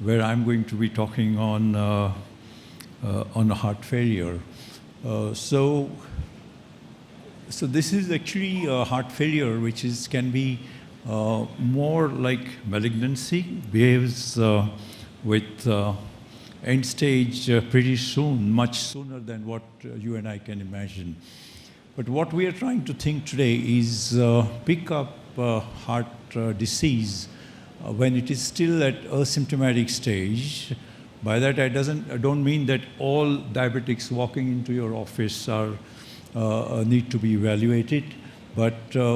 where I'm going to be talking on heart failure. So this is actually a heart failure which can be more like malignancy, behaves with end stage pretty soon, much sooner than what you and I can imagine. But what we are trying to think today is pick up heart disease when it is still at asymptomatic stage. By that I don't mean that all diabetics walking into your office need to be evaluated, but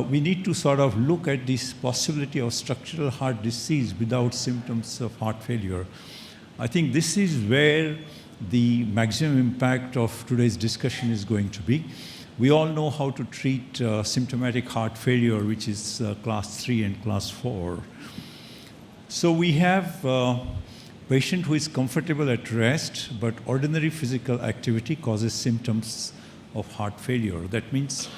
we need to sort of look at this possibility of structural heart disease without symptoms of heart failure. I think this is where the maximum impact of today's discussion is going to be. We all know how to treat symptomatic heart failure, which is class 3 and class 4. So we have a patient who is comfortable at rest, but ordinary physical activity causes symptoms of heart failure. That means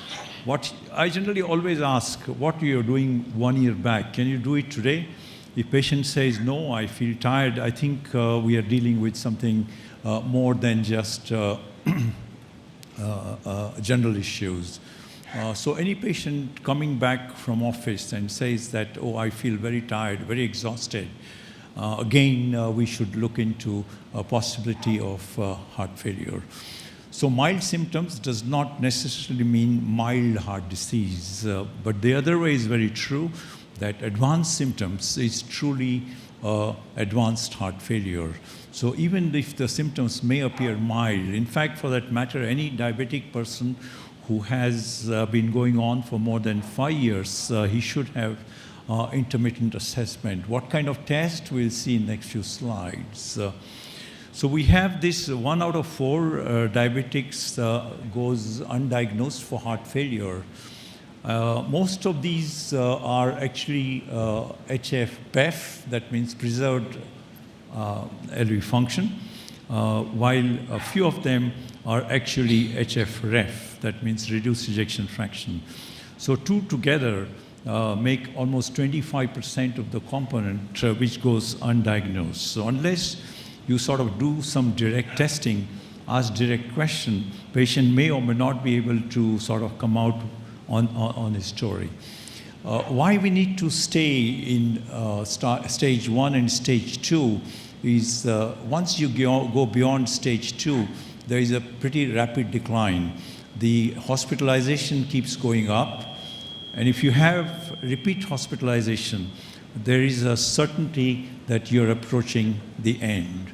what I generally always ask, what you are doing 1 year back, can you do it today? If patient says, no, I feel tired, I think we are dealing with something more than just general issues. So any patient coming back from office and says that, oh, I feel very tired, very exhausted, again, we should look into a possibility of heart failure. So mild symptoms does not necessarily mean mild heart disease, but the other way is very true, that advanced symptoms is truly advanced heart failure. So even if the symptoms may appear mild, in fact, for that matter, any diabetic person who has been going on for more than 5 years, he should have intermittent assessment. What kind of test? We'll see in the next few slides. So we have this 1 out of 4 diabetics goes undiagnosed for heart failure. Most of these are actually HF-PEF, that means preserved LV function, while a few of them are actually HF-ref, that means reduced ejection fraction. So two together make almost 25% of the component which goes undiagnosed. So unless you sort of do some direct testing, ask direct question, patient may or may not be able to sort of come out on his story. Why we need to stay in stage 1 and stage 2 is once you go beyond stage 2, there is a pretty rapid decline. The hospitalization keeps going up, and if you have repeat hospitalization, there is a certainty that you're approaching the end.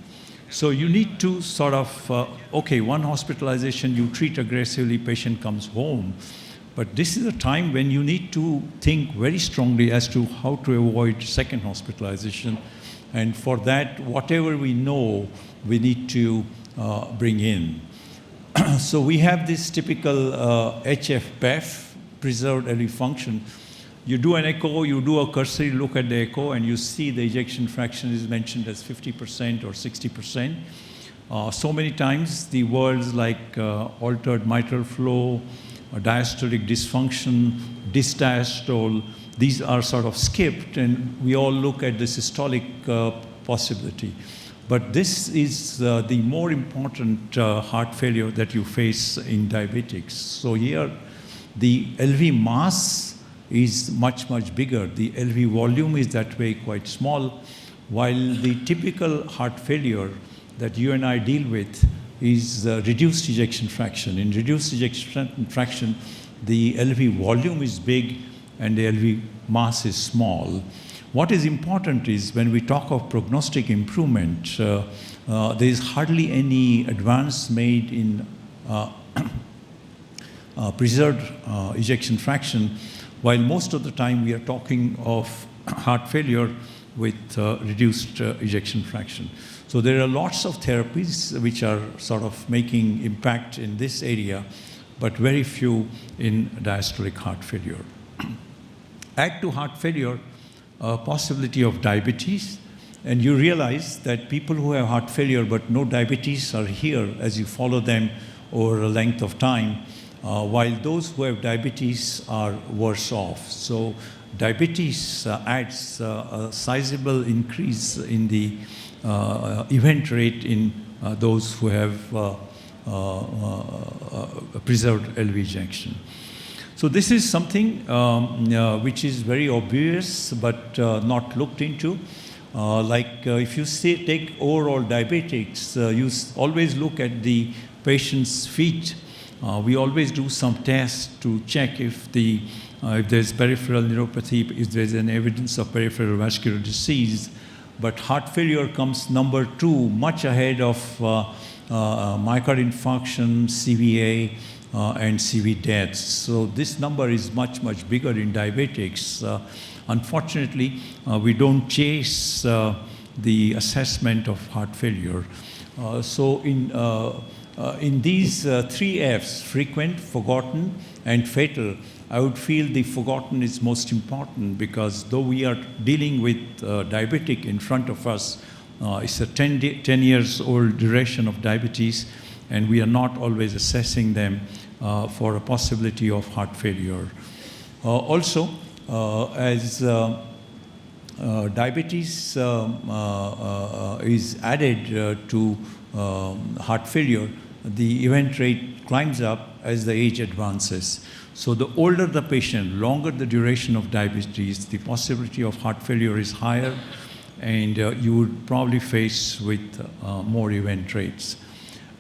So you need to sort of, okay, one hospitalization, you treat aggressively, patient comes home. But this is a time when you need to think very strongly as to how to avoid second hospitalization. And for that, whatever we know, we need to bring in. So we have this typical HF-PEF, preserved LV function. You do an echo, you do a cursory look at the echo, and you see the ejection fraction is mentioned as 50% or 60%. So many times, the words like altered mitral flow, diastolic dysfunction, dysdiastole, these are sort of skipped, and we all look at the systolic possibility. But this is the more important heart failure that you face in diabetics. So here, the LV mass is much, much bigger. The LV volume is that way quite small, while the typical heart failure that you and I deal with is reduced ejection fraction. In reduced ejection fraction, the LV volume is big and the LV mass is small. What is important is when we talk of prognostic improvement, there is hardly any advance made in preserved ejection fraction, while most of the time we are talking of heart failure with reduced ejection fraction. So there are lots of therapies which are sort of making impact in this area, but very few in diastolic heart failure. Add to heart failure a possibility of diabetes, and you realize that people who have heart failure but no diabetes are here as you follow them over a length of time, while those who have diabetes are worse off. So diabetes adds a sizable increase in the event rate in those who have preserved LV ejection. So this is something which is very obvious but not looked into. If you take overall diabetics, you always look at the patient's feet. We always do some tests to check if there's peripheral neuropathy, if there's an evidence of peripheral vascular disease. But heart failure comes number 2, much ahead of myocardial infarction, CVA, and CV deaths. So this number is much, much bigger in diabetics. Unfortunately, we don't chase the assessment of heart failure. So in these 3 Fs, frequent, forgotten, and fatal, I would feel the forgotten is most important, because though we are dealing with diabetic in front of us, it's a 10 years old duration of diabetes, and we are not always assessing them for a possibility of heart failure. Also, as diabetes is added to heart failure, the event rate climbs up as the age advances. So the older the patient, longer the duration of diabetes, the possibility of heart failure is higher, and you would probably face with more event rates.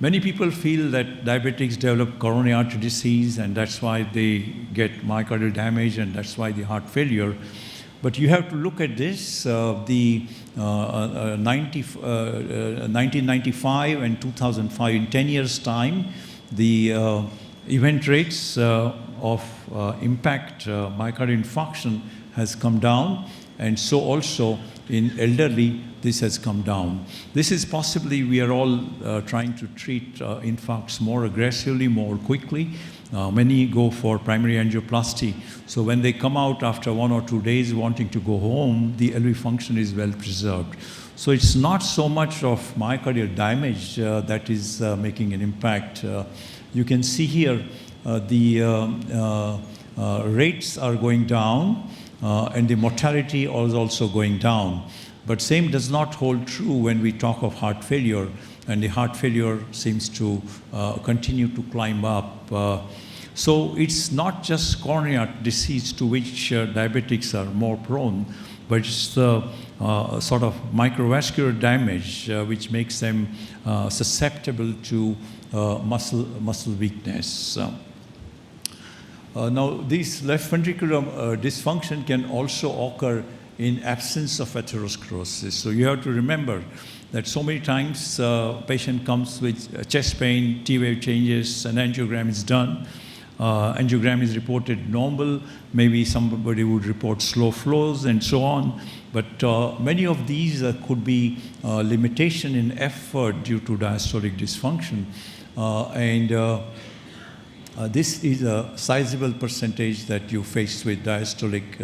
Many people feel that diabetics develop coronary artery disease, and that's why they get myocardial damage, and that's why the heart failure. But you have to look at this. The 1995 and 2005, in 10 years' time, the event rates of impact myocardial infarction has come down, and so also in elderly this has come down. This is possibly, we are all trying to treat infarcts more aggressively, more quickly. Many go for primary angioplasty. So when they come out after 1 or 2 days wanting to go home, the LV function is well preserved. So it's not so much of myocardial damage that is making an impact. You can see here the rates are going down, and the mortality is also going down. But same does not hold true when we talk of heart failure, and the heart failure seems to continue to climb up. So it's not just coronary artery disease to which diabetics are more prone, but it's the sort of microvascular damage which makes them susceptible to muscle weakness. Now, this left ventricular dysfunction can also occur in absence of atherosclerosis. So you have to remember that so many times patient comes with chest pain, T-wave changes, an angiogram is done. Angiogram is reported normal. Maybe somebody would report slow flows and so on. But many of these could be limitation in effort due to diastolic dysfunction. This is a sizable percentage that you face with diastolic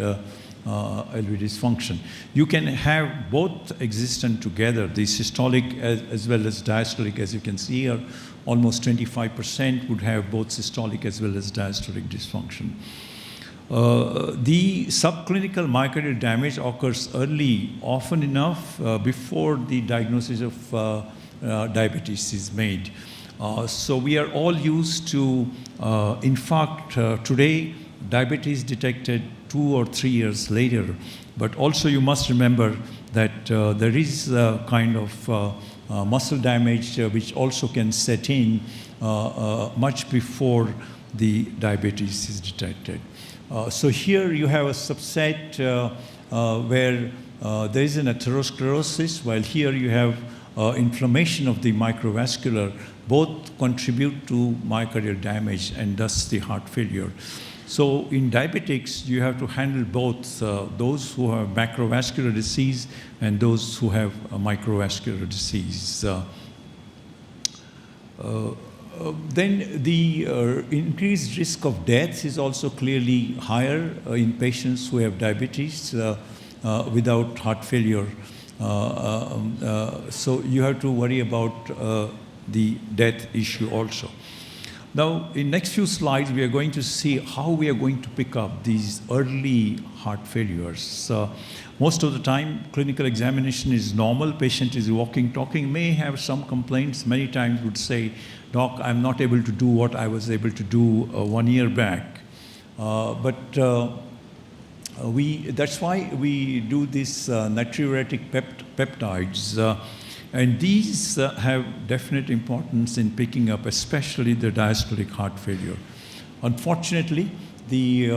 LV dysfunction. You can have both existent together, the systolic as well as diastolic. As you can see here, almost 25% would have both systolic as well as diastolic dysfunction. The subclinical myocardial damage occurs early, often enough before the diagnosis of diabetes is made. So we are all used to infarct today, diabetes detected 2 or 3 years later. But also you must remember that there is a kind of muscle damage which also can set in much before the diabetes is detected. So here you have a subset where there is an atherosclerosis, while here you have inflammation of the microvascular. Both contribute to myocardial damage and thus the heart failure. So in diabetics, you have to handle both those who have macrovascular disease and those who have a microvascular disease. Then the increased risk of death is also clearly higher in patients who have diabetes without heart failure. So you have to worry about the death issue also. Now, in next few slides, we are going to see how we are going to pick up these early heart failures. Most of the time, clinical examination is normal. Patient is walking, talking, may have some complaints. Many times would say, "Doc, I'm not able to do what I was able to do 1 year back." That's why we do this natriuretic peptides. And these have definite importance in picking up, especially the diastolic heart failure. Unfortunately, the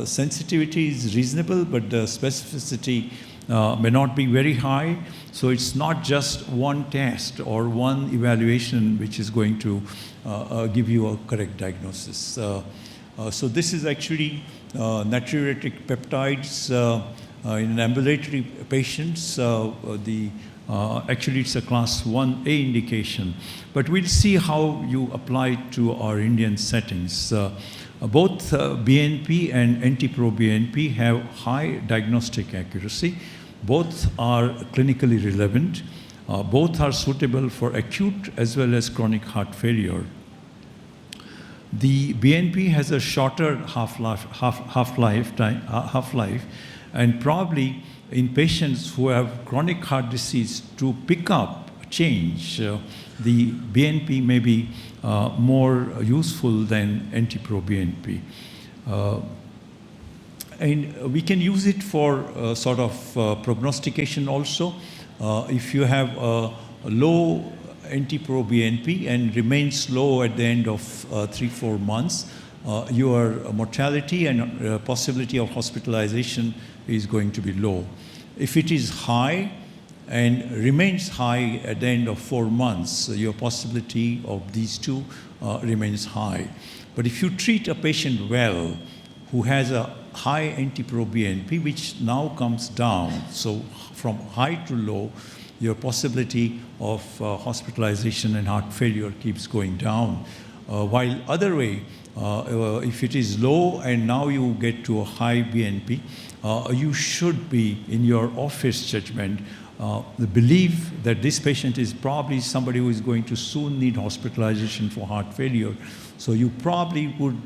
sensitivity is reasonable, but the specificity may not be very high. So it's not just one test or one evaluation which is going to give you a correct diagnosis. So this is actually natriuretic peptides in ambulatory patients. Actually, it's a class 1A indication. But we'll see how you apply it to our Indian settings. Both BNP and NT-proBNP have high diagnostic accuracy. Both are clinically relevant. Both are suitable for acute as well as chronic heart failure. The BNP has a shorter half-life, and probably in patients who have chronic heart disease, to pick up change, the BNP may be more useful than NT-proBNP. And we can use it for sort of prognostication also. If you have a low NT-proBNP and remains low at the end of 3-4 months, your mortality and possibility of hospitalization is going to be low. If it is high and remains high at the end of 4 months, your possibility of these two remains high. But if you treat a patient well who has a high NT-proBNP, which now comes down, so from high to low, your possibility of hospitalization and heart failure keeps going down. While other way, if it is low and now you get to a high BNP, you should be, in your office judgment, believe that this patient is probably somebody who is going to soon need hospitalization for heart failure. So you probably would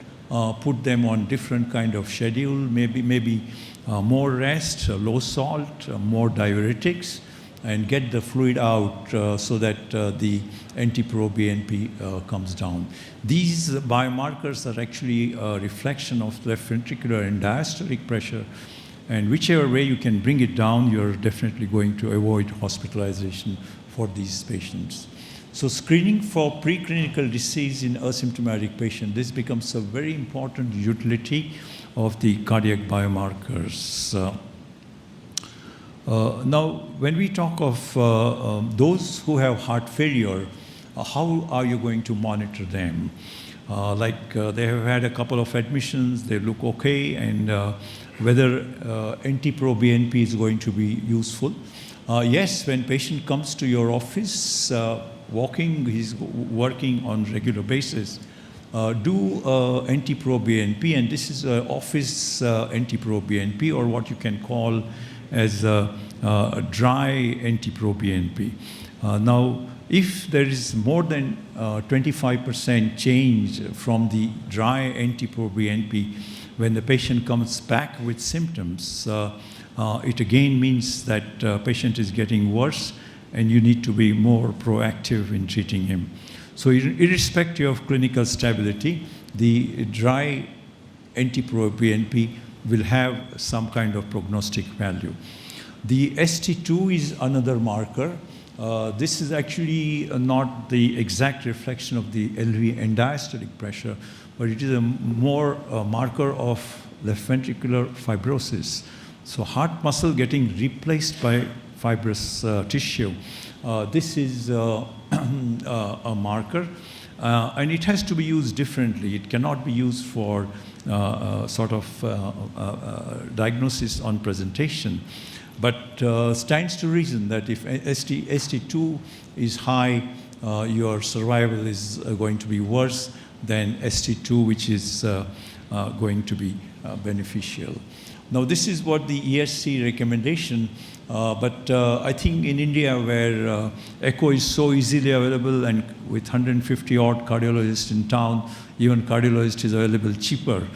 put them on different kind of schedule, maybe more rest, low salt, more diuretics, and get the fluid out so that the NT-proBNP comes down. These biomarkers are actually a reflection of left ventricular and diastolic pressure, and whichever way you can bring it down, you're definitely going to avoid hospitalization for these patients. So screening for preclinical disease in asymptomatic patients, this becomes a very important utility of the cardiac biomarkers. Now, when we talk of those who have heart failure, how are you going to monitor them? They have had a couple of admissions, they look okay, and whether NT-proBNP is going to be useful. Yes, when patient comes to your office, he's working on regular basis, do NT-proBNP, and this is office NT-proBNP, or what you can call as a dry NT-proBNP. Now, if there is more than 25% change from the dry NT-proBNP when the patient comes back with symptoms, it again means that patient is getting worse and you need to be more proactive in treating him. So irrespective of clinical stability, the dry NT-proBNP will have some kind of prognostic value. The ST2 is another marker. This is actually not the exact reflection of the LV and diastolic pressure, but it is a more marker of left ventricular fibrosis. So heart muscle getting replaced by fibrous tissue. This is a marker, and it has to be used differently. It cannot be used for diagnosis on presentation. But stands to reason that if ST2 is high, your survival is going to be worse than ST2, which is going to be beneficial. Now, this is what the ESC recommendation But I think in India, where echo is so easily available and with 150 odd cardiologists in town, even cardiologist is available cheaper,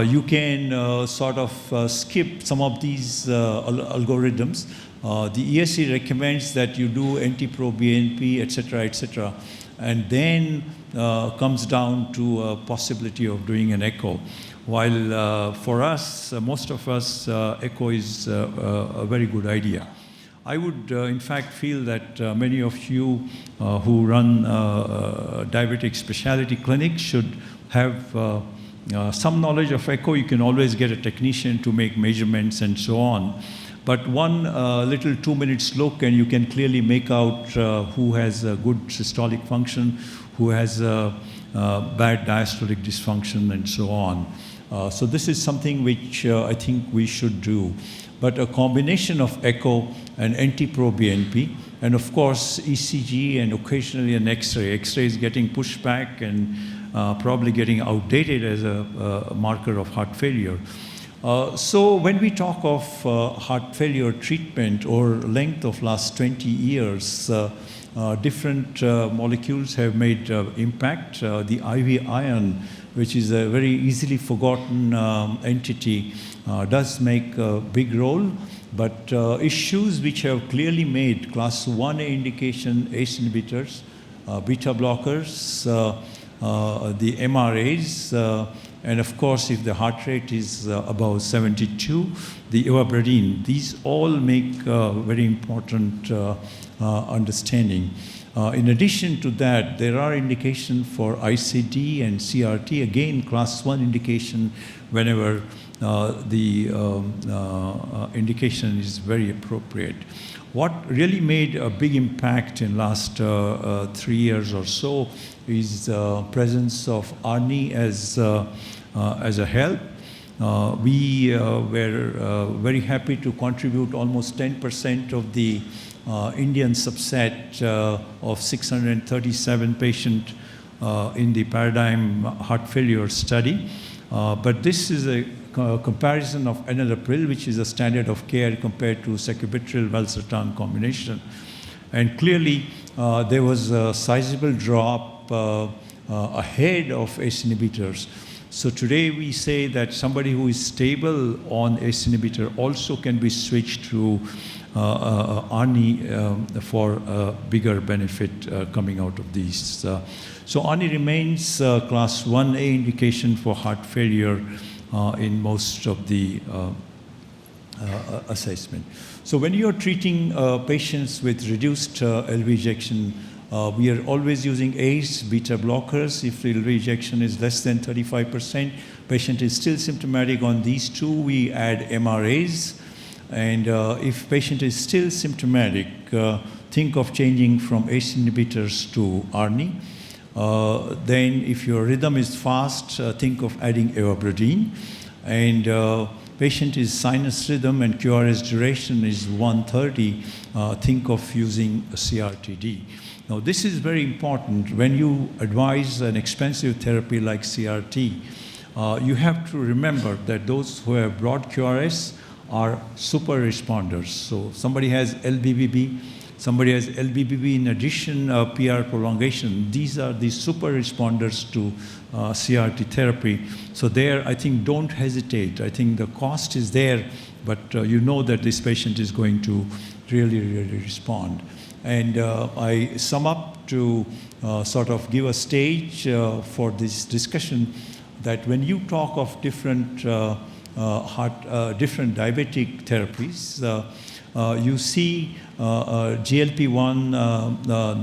you can sort of skip some of these algorithms. The ESC recommends that you do NT-proBNP, etc., and then comes down to a possibility of doing an echo. While for us, most of us, echo is a very good idea. I would, in fact, feel that many of you who run diabetic specialty clinics should have some knowledge of echo. You can always get a technician to make measurements and so on. But one little 2-minute look and you can clearly make out who has a good systolic function, who has bad diastolic dysfunction and so on. So this is something which I think we should do. But a combination of echo and NT-proBNP, and of course ECG and occasionally an X-ray. X-ray is getting pushed back and probably getting outdated as a marker of heart failure. So when we talk of heart failure treatment or length of last 20 years, different molecules have made impact. The IV ion, which is a very easily forgotten entity, does make a big role. But issues which have clearly made class 1A indication ACE inhibitors, beta blockers, the MRAs, and of course, if the heart rate is above 72, the ivabradine, these all make very important understanding. In addition to that, there are indications for ICD and CRT, again, class 1 indication whenever the indication is very appropriate. What really made a big impact in last 3 years or so is presence of ARNI as a help. We were very happy to contribute almost 10% of the Indian subset of 637 patients in the Paradigm heart failure study. But this is a comparison of enalapril, which is a standard of care compared to sacubitril/valsartan combination. And clearly, there was a sizable drop ahead of ACE inhibitors. So today we say that somebody who is stable on ACE inhibitor also can be switched to ARNI for a bigger benefit coming out of these. So ARNI remains class 1A indication for heart failure in most of the assessment. So when you are treating patients with reduced LV ejection, we are always using ACE, beta blockers. If the LV ejection is less than 35%, patient is still symptomatic on these two, we add MRAs. And if patient is still symptomatic, think of changing from ACE inhibitors to ARNI. Then if your rhythm is fast, think of adding ivabradine. And patient is sinus rhythm and QRS duration is 130, think of using a CRTD. Now this is very important. When you advise an expensive therapy like CRT, you have to remember that those who have broad QRS are super responders. So somebody has LBBB, somebody has LBBB in addition PR prolongation. These are the super responders to CRT therapy. So there, I think, don't hesitate. I think the cost is there, but you know that this patient is going to really, really respond. And I sum up to sort of give a stage for this discussion that when you talk of different different diabetic therapies, you see GLP-1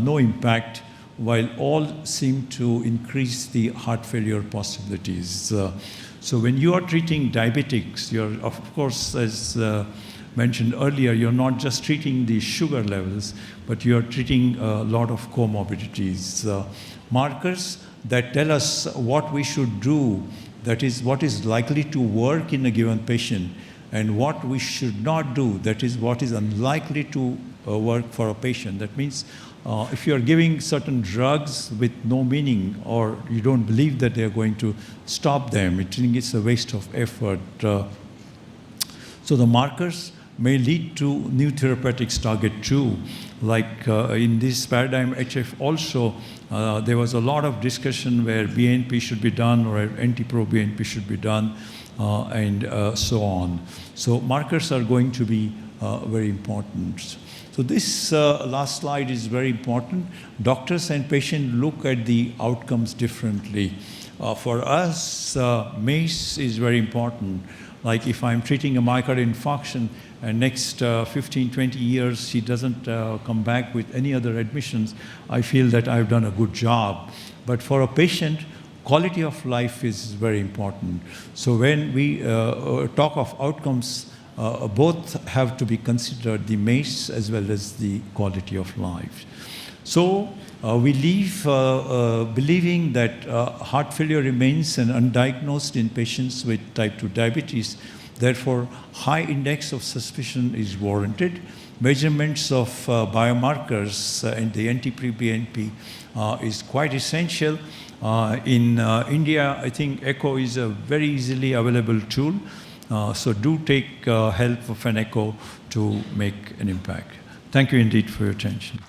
no impact, while all seem to increase the heart failure possibilities. So when you are treating diabetics, you're, of course, as mentioned earlier, you're not just treating the sugar levels, but you're treating a lot of comorbidities. Markers that tell us what we should do, that is what is likely to work in a given patient, and what we should not do, that is what is unlikely to work for a patient. That means if you are giving certain drugs with no meaning, or you don't believe that they are going to stop them, I think it's a waste of effort. So the markers may lead to new therapeutics target too. Like in this paradigm HF also, there was a lot of discussion where BNP should be done or anti-pro-BNP should be done, and so on. So markers are going to be very important. So this last slide is very important. Doctors and patients look at the outcomes differently. For us, MACE is very important. Like if I'm treating a myocardial infarction and next 15, 20 years he doesn't come back with any other admissions, I feel that I've done a good job. But for a patient, quality of life is very important. So when we talk of outcomes, both have to be considered, the MACE as well as the quality of life. So we leave believing that heart failure remains an undiagnosed in patients with type 2 diabetes. Therefore, high index of suspicion is warranted. Measurements of biomarkers and the anti-BNP is quite essential. In India, I think echo is a very easily available tool. So do take help of an echo to make an impact. Thank you indeed for your attention.